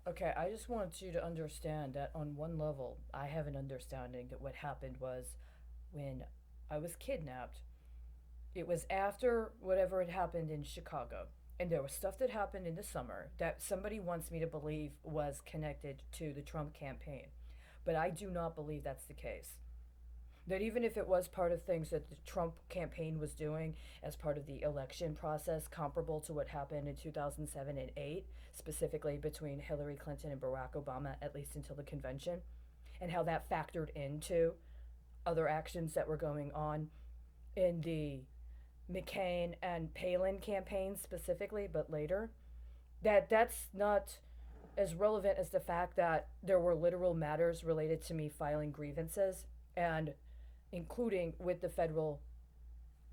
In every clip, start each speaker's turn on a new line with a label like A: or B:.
A: Okay, I just want you to understand that on one level, I have an understanding that what happened was when I was kidnapped, it was after whatever had happened in Chicago. And there was stuff that happened in the summer that somebody wants me to believe was connected to the Trump campaign. But I do not believe that's the case. That even if it was part of things that the Trump campaign was doing as part of the election process, comparable to what happened in 2007 and 8, specifically between Hillary Clinton and Barack Obama, at least until the convention, and how that factored into other actions that were going on in the McCain and Palin campaigns specifically, but later, that's not as relevant as the fact that there were literal matters related to me filing grievances and including with the federal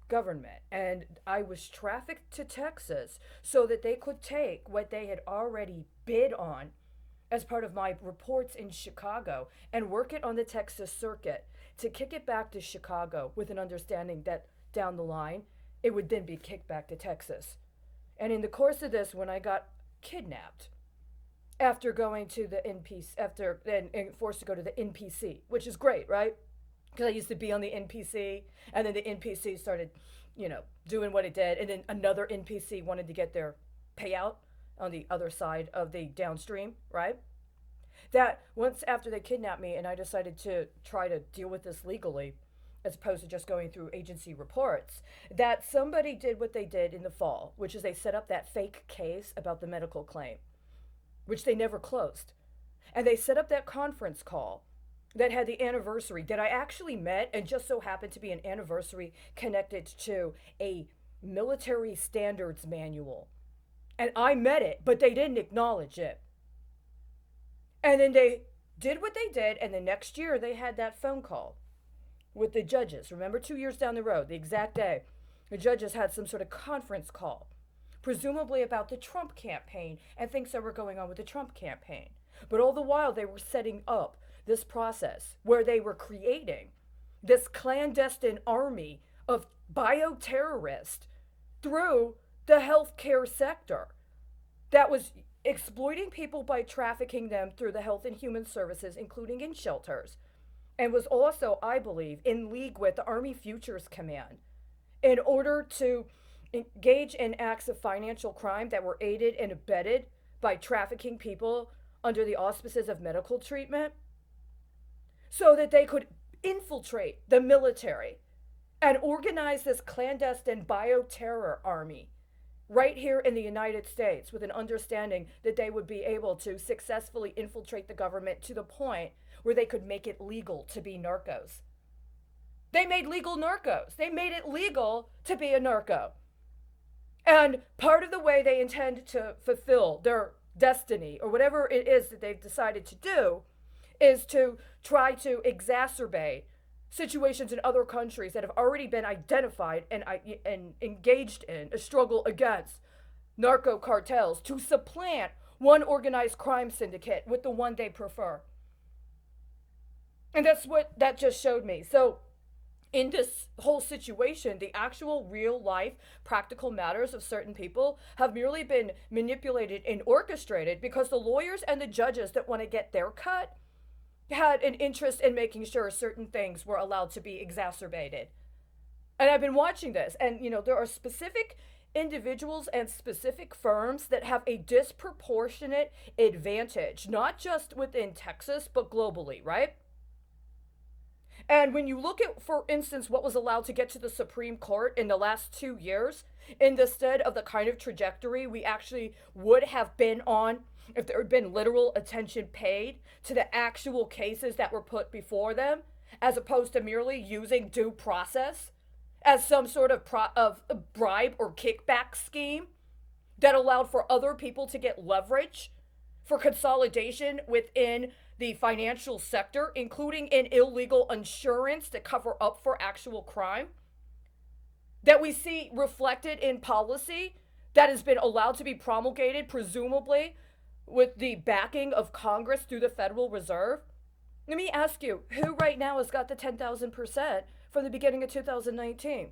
A: government. And I was trafficked to Texas so that they could take what they had already bid on as part of my reports in Chicago and work it on the Texas circuit to kick it back to Chicago with an understanding that down the line it would then be kicked back to Texas. And in the course of this, when I got kidnapped, after going to the NPC, after and forced to go to the NPC, which is great, right? Because I used to be on the NPC, and then the NPC started, doing what it did, and then another NPC wanted to get their payout on the other side of the downstream, right? That once after they kidnapped me, and I decided to try to deal with this legally, as opposed to just going through agency reports, that somebody did what they did in the fall, which is they set up that fake case about the medical claim, which they never closed. And they set up that conference call that had the anniversary that I actually met, and just so happened to be an anniversary connected to a military standards manual. And I met it, but they didn't acknowledge it. And then they did what they did, and the next year they had that phone call with the judges. Remember, 2 years down the road, the exact day, the judges had some sort of conference call, presumably about the Trump campaign and things that were going on with the Trump campaign. But all the while, they were setting up this process where they were creating this clandestine army of bioterrorists through the healthcare sector that was exploiting people by trafficking them through the health and human services, including in shelters, and was also, I believe, in league with the Army Futures Command in order to engage in acts of financial crime that were aided and abetted by trafficking people under the auspices of medical treatment so that they could infiltrate the military and organize this clandestine bioterror army right here in the United States with an understanding that they would be able to successfully infiltrate the government to the point where they could make it legal to be narcos. They made legal narcos. They made it legal to be a narco. And part of the way they intend to fulfill their destiny or whatever it is that they've decided to do is to try to exacerbate situations in other countries that have already been identified and engaged in a struggle against narco cartels to supplant one organized crime syndicate with the one they prefer. And that's what that just showed me. So, in this whole situation, the actual real life practical matters of certain people have merely been manipulated and orchestrated because the lawyers and the judges that want to get their cut had an interest in making sure certain things were allowed to be exacerbated. And I've been watching this, and there are specific individuals and specific firms that have a disproportionate advantage, not just within Texas, but globally, right? And when you look at, for instance, what was allowed to get to the Supreme Court in the last 2 years, instead of the kind of trajectory we actually would have been on if there had been literal attention paid to the actual cases that were put before them, as opposed to merely using due process as some sort of bribe or kickback scheme that allowed for other people to get leverage for consolidation within the financial sector, including in illegal insurance to cover up for actual crime, that we see reflected in policy that has been allowed to be promulgated, presumably with the backing of Congress through the Federal Reserve. Let me ask you, who right now has got the 10,000% from the beginning of 2019?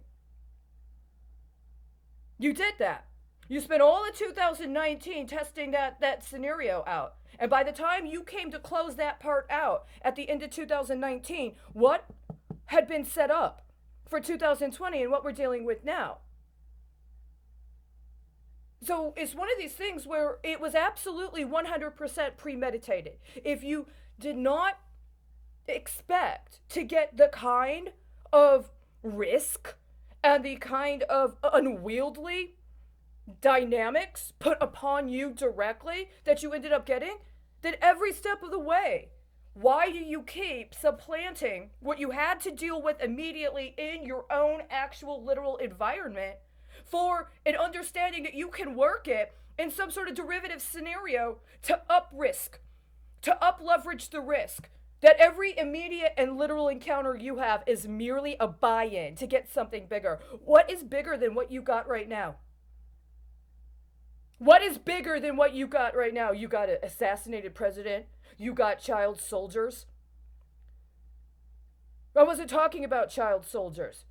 A: You did that. You spent all of 2019 testing that scenario out. And by the time you came to close that part out at the end of 2019, what had been set up for 2020 and what we're dealing with now? So it's one of these things where it was absolutely 100% premeditated. If you did not expect to get the kind of risk and the kind of unwieldy dynamics put upon you directly that you ended up getting, then every step of the way, why do you keep supplanting what you had to deal with immediately in your own actual literal environment for an understanding that you can work it in some sort of derivative scenario to up risk, to up leverage the risk? That every immediate and literal encounter you have is merely a buy-in to get something bigger. What is bigger than what you got right now? What is bigger than what you got right now? You got an assassinated president. You got child soldiers. I wasn't talking about child soldiers.